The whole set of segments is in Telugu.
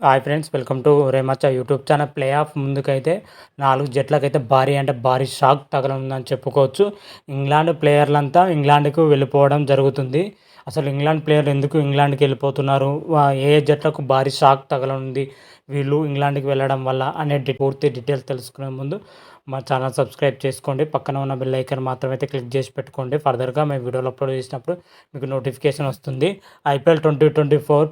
హాయ్ ఫ్రెండ్స్, వెల్కమ్ టు రేమచ్చ యూట్యూబ్ ఛానల్. ప్లే ఆఫ్ ముందుకైతే 4 జట్లకైతే భారీ షాక్ తగలనుందని చెప్పుకోవచ్చు. ఇంగ్లాండ్ ప్లేయర్లంతా ఇంగ్లాండ్‌కు వెళ్ళిపోవడం జరుగుతుంది. అసలు ఇంగ్లాండ్ ప్లేయర్లు ఎందుకు ఇంగ్లాండ్‌కి వెళ్ళిపోతున్నారు? ఏ జట్లకు భారీ షాక్ తగలనుంది వీళ్ళు ఇంగ్లాండ్‌కి వెళ్ళడం వల్ల అనే పూర్తి డీటెయిల్స్ తెలుసుకునే ముందు మా ఛానల్ సబ్స్క్రైబ్ చేసుకోండి. పక్కన ఉన్న బెల్ ఐకాన్ మాత్రమైతే క్లిక్ చేసి పెట్టుకోండి. ఫర్దర్‌గా మేము వీడియోలు అప్లోడ్ చేసినప్పుడు మీకు నోటిఫికేషన్ వస్తుంది. ఐపీఎల్ 2024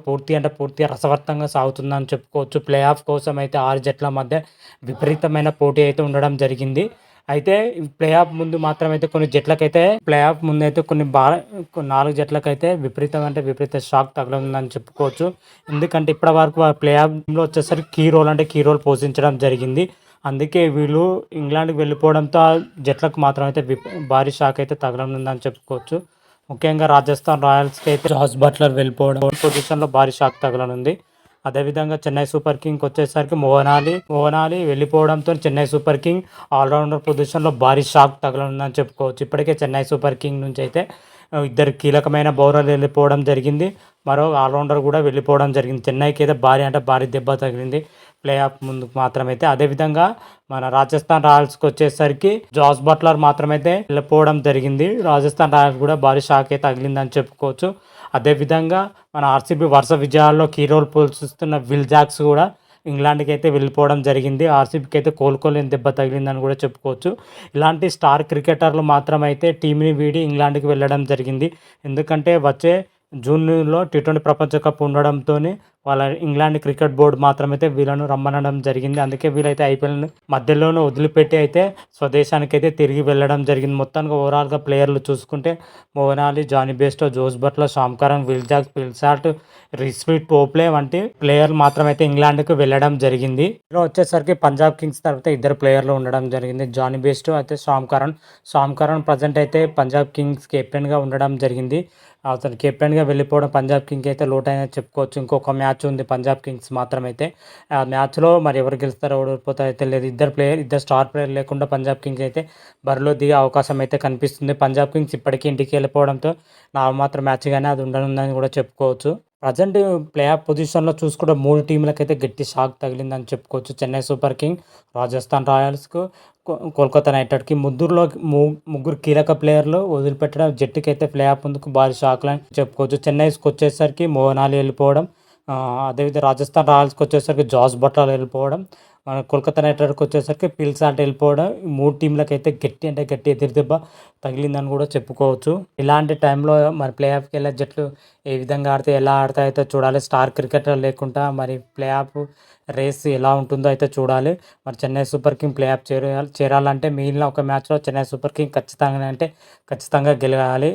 పూర్తిగా రసవత్తంగా సాగుతుందని చెప్పుకోవచ్చు. ప్లే ఆఫ్ కోసం అయితే 6 జట్ల మధ్య విపరీతమైన పోటీ అయితే ఉండడం జరిగింది. అయితే ప్లే ఆఫ్ ముందు మాత్రమైతే కొన్ని జట్లకైతే ప్లే ఆఫ్ ముందైతే కొన్ని 4 జట్లకైతే విపరీత షాక్ తగలనుందని చెప్పుకోవచ్చు. ఎందుకంటే ఇప్పటి వరకు ప్లే ఆఫ్‌లో వచ్చేసరికి కీ రోల్ పోషించడం జరిగింది. అందుకే వీళ్ళు ఇంగ్లాండ్‌కి వెళ్ళిపోవడంతో ఆ జట్లకు మాత్రమైతే భారీ షాక్ అయితే తగలనుందని చెప్పుకోవచ్చు. ముఖ్యంగా రాజస్థాన్ రాయల్స్‌కి అయితే జాస్ బట్లర్ వెళ్ళిపోవడం పొజిషన్‌లో భారీ షాక్ తగలనుంది. అదేవిధంగా చెన్నై సూపర్ కింగ్కి వచ్చేసరికి మోహన్ అలీ వెళ్ళిపోవడంతో చెన్నై సూపర్ కింగ్ ఆల్రౌండర్ పొజిషన్లో భారీ షాక్ తగలనుందని చెప్పుకోవచ్చు. ఇప్పటికే చెన్నై సూపర్ కింగ్ నుంచి అయితే ఇద్దరు కీలకమైన బౌలర్లు వెళ్ళిపోవడం జరిగింది. మరో ఆల్రౌండర్ కూడా వెళ్ళిపోవడం జరిగింది. చెన్నైకి అయితే భారీ దెబ్బ తగిలింది ప్లే ఆఫ్ ముందుకు మాత్రమైతే. అదేవిధంగా మన రాజస్థాన్ రాయల్స్కి వచ్చేసరికి జాస్ బట్లర్ మాత్రమైతే వెళ్ళిపోవడం జరిగింది. రాజస్థాన్ రాయల్స్ కూడా భారీ షాక్ అయితే తగిలిందని చెప్పుకోవచ్చు. అదేవిధంగా మన ఆర్సీబీ వరుస విజయాల్లో కీ రోల్ పోషిస్తున్న విల్ జాక్స్ కూడా ఇంగ్లాండ్కి అయితే వెళ్ళిపోవడం జరిగింది. ఆర్సీబీకి అయితే కోలుకోలేని దెబ్బ తగిలిందని కూడా చెప్పుకోవచ్చు. ఇలాంటి స్టార్ క్రికెటర్లు మాత్రమైతే టీంని వీడి ఇంగ్లాండ్కి వెళ్ళడం జరిగింది. ఎందుకంటే వచ్చే జూన్లో T20 ప్రపంచ కప్ ఉండడంతోనే వాళ్ళ ఇంగ్లాండ్ క్రికెట్ బోర్డు మాత్రమైతే వీళ్ళను రమ్మనడం జరిగింది. అందుకే వీళ్ళైతే ఐపీఎల్ని మధ్యలోనే వదిలిపెట్టి అయితే స్వదేశానికి అయితే తిరిగి వెళ్ళడం జరిగింది. మొత్తానికి ఓవరాల్గా ప్లేయర్లు చూసుకుంటే Moeen Ali, Jonny Bairstow, Jos Buttler, Sam Curran, Will Jacks, Phil Salt, Reece Topley వంటి ప్లేయర్లు మాత్రమైతే ఇంగ్లాండ్కి వెళ్ళడం జరిగింది. ఇందులో వచ్చేసరికి పంజాబ్ కింగ్స్ తర్వాత ఇద్దరు ప్లేయర్లు ఉండడం జరిగింది. జానీ బేస్టో అయితే షామ్ కరణ్ ప్రజెంట్ అయితే పంజాబ్ కింగ్స్ కెప్టెన్గా ఉండడం జరిగింది. అతను కెప్టెన్గా వెళ్ళిపోవడం పంజాబ్ కింగ్కి అయితే లోటైన చెప్పుకోవచ్చు. ఇంకొక మ్యాచ్ ఉంది పంజాబ్ కింగ్స్ మాత్రమైతే. ఆ మ్యాచ్లో మరి ఎవరు గెలుస్తారో ఓడిపోతారో అయితే లేదు. ఇద్దరు స్టార్ ప్లేయర్ లేకుండా పంజాబ్ కింగ్స్ అయితే బరిలో దిగే అవకాశం అయితే కనిపిస్తుంది. పంజాబ్ కింగ్స్ ఇప్పటికీ ఇంటికి వెళ్ళిపోవడంతో మాత్రం మ్యాచ్ కానీ అది ఉండనుందని కూడా చెప్పుకోవచ్చు. ప్రజెంట్ ప్లే ఆఫ్ పొజిషన్లో చూసుకుంటే 3 టీంలకైతే గట్టి షాక్ తగిలిందని చెప్పుకోవచ్చు. చెన్నై సూపర్ కింగ్, రాజస్థాన్ రాయల్స్కు, కోల్కతా నైట్ రైడర్స్కి ముగ్గురు కీలక ప్లేయర్లు వదిలిపెట్టడం జట్టుకైతే ప్లే ఆఫ్ ముందుకు భారీ షాక్లని చెప్పుకోవచ్చు. చెన్నైకి వచ్చేసరికి మోహన్ అలీ వెళ్ళిపోవడం, అదేవిధంగా రాజస్థాన్ రాయల్స్కి వచ్చేసరికి జాస్ బట్లర్ వెళ్ళిపోవడం, మన కోల్కతా నైట్ రైడర్స్కి వచ్చేసరికి ఫిల్ సాల్ట్ వెళ్ళిపోవడం. ఈ 3 టీంలకైతే గట్టి ఎదురుదెబ్బ తగిలిందని కూడా చెప్పుకోవచ్చు. ఇలాంటి టైంలో మరి ప్లే ఆఫ్కి వెళ్ళే జట్లు ఏ విధంగా ఎలా ఆడతాయో చూడాలి. స్టార్ క్రికెటర్ లేకుండా మరి ప్లే ఆఫ్ రేస్ ఎలా ఉంటుందో అయితే చూడాలి. మరి Chennai super king play of చేరాలంటే మిగిలిన ఒక మ్యాచ్లో చెన్నై సూపర్ కింగ్ ఖచ్చితంగా గెలవాలి.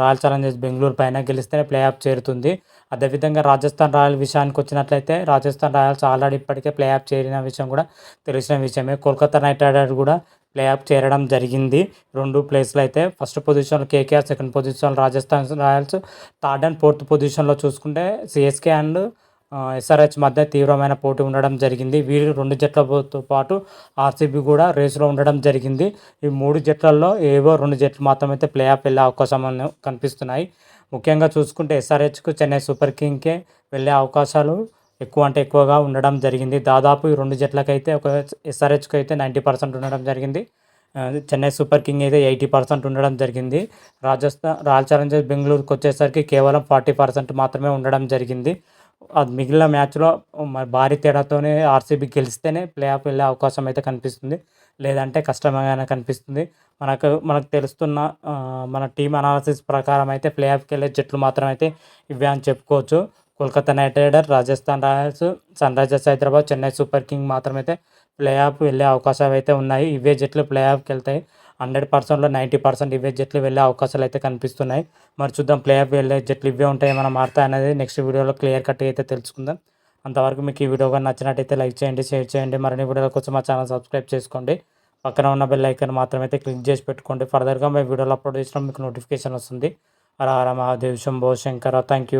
రాయల్ ఛాలెంజర్స్ బెంగళూరు పైన గెలిస్తేనే ప్లే ఆఫ్ చేరుతుంది. అదేవిధంగా రాజస్థాన్ రాయల్ విషయానికి వచ్చినట్లయితే రాజస్థాన్ రాయల్స్ ఆల్రెడీ ఇప్పటికే ప్లే ఆఫ్ చేరిన విషయం కూడా తెలిసిన విషయమే. కోల్కతా నైట్ రైడర్స్ కూడా ప్లే ఆఫ్ చేరడం జరిగింది. 2 ప్లేస్లో అయితే ఫస్ట్ పొజిషన్లో కేకేఆర్, సెకండ్ పొజిషన్లో Rajasthan Royals, third and fourth పొజిషన్లో చూసుకుంటే సిఎస్కే అండ్ ఎస్ఆర్హెచ్ మధ్య తీవ్రమైన పోటీ ఉండడం జరిగింది. వీరు 2 జట్లతో పాటు ఆర్సీబీ కూడా రేసులో ఉండడం జరిగింది. ఈ 3 జట్లలో ఏవో 2 జట్లు మాత్రమైతే ప్లే ఆఫ్ వెళ్ళే అవకాశం కనిపిస్తున్నాయి. ముఖ్యంగా చూసుకుంటే ఎస్ఆర్హెచ్కు, చెన్నై సూపర్ కింగ్కే వెళ్ళే అవకాశాలు ఎక్కువగా ఉండడం జరిగింది. దాదాపు ఈ 2 జట్లకైతే ఒక ఎస్ఆర్హెచ్కి అయితే 90% ఉండడం జరిగింది. చెన్నై సూపర్ కింగ్ అయితే 80% ఉండడం జరిగింది. రాయల్ ఛాలెంజర్స్ బెంగళూరుకి వచ్చేసరికి కేవలం 40% మాత్రమే ఉండడం జరిగింది. అది మిగిలిన మ్యాచ్లో మరి భారీ తేడాతోనే ఆర్సీబీ గెలిస్తేనే ప్లే ఆఫ్ వెళ్ళే అవకాశం అయితే కనిపిస్తుంది. లేదంటే కష్టంగానే కనిపిస్తుంది. మనకు తెలుస్తున్న మన టీమ్ అనాలిసిస్ ప్రకారం అయితే ప్లే ఆఫ్కి వెళ్ళే జట్లు మాత్రం అయితే ఇవే అని చెప్పుకోవచ్చు. Kolkata knight rider, Rajasthan royals, sunrisers Hyderabad, Chennai super king మాత్రమైతే ప్లే ఆఫ్ వెళ్ళే అవకాశాలు అయితే ఉన్నాయి. ఇవే జట్లు ప్లే ఆఫ్కి వెళ్తాయి. 100%లో 90% ఇవే జట్లు వెళ్ళే అవకాశాలు అయితే కనిపిస్తున్నాయి. మరి చూద్దాం ప్లే ఆఫ్ వెళ్ళే జట్లు ఇవే ఉంటాయి, ఏమైనా మారుతాయి అనేది నెక్స్ట్ వీడియోలో క్లియర్ కట్గా అయితే తెలుసుకుందాం. అంతవరకు మీకు ఈ వీడియో కానీ నచ్చినట్టయితే లైక్ చేయండి, షేర్ చేయండి. మరిన్ని వీడియోల కోసం మా ఛానల్ సబ్స్క్రైబ్ చేసుకోండి. పక్కన ఉన్న బెల్ ఐకాన్ మాత్రమైతే క్లిక్ చేసి పెట్టుకోండి. ఫర్దర్గా మేము వీడియోలు అప్లోడ్ చేసినా మీకు నోటిఫికేషన్ వస్తుంది. హర హర మహాదేవ్, శంభో శంకర. Thank you.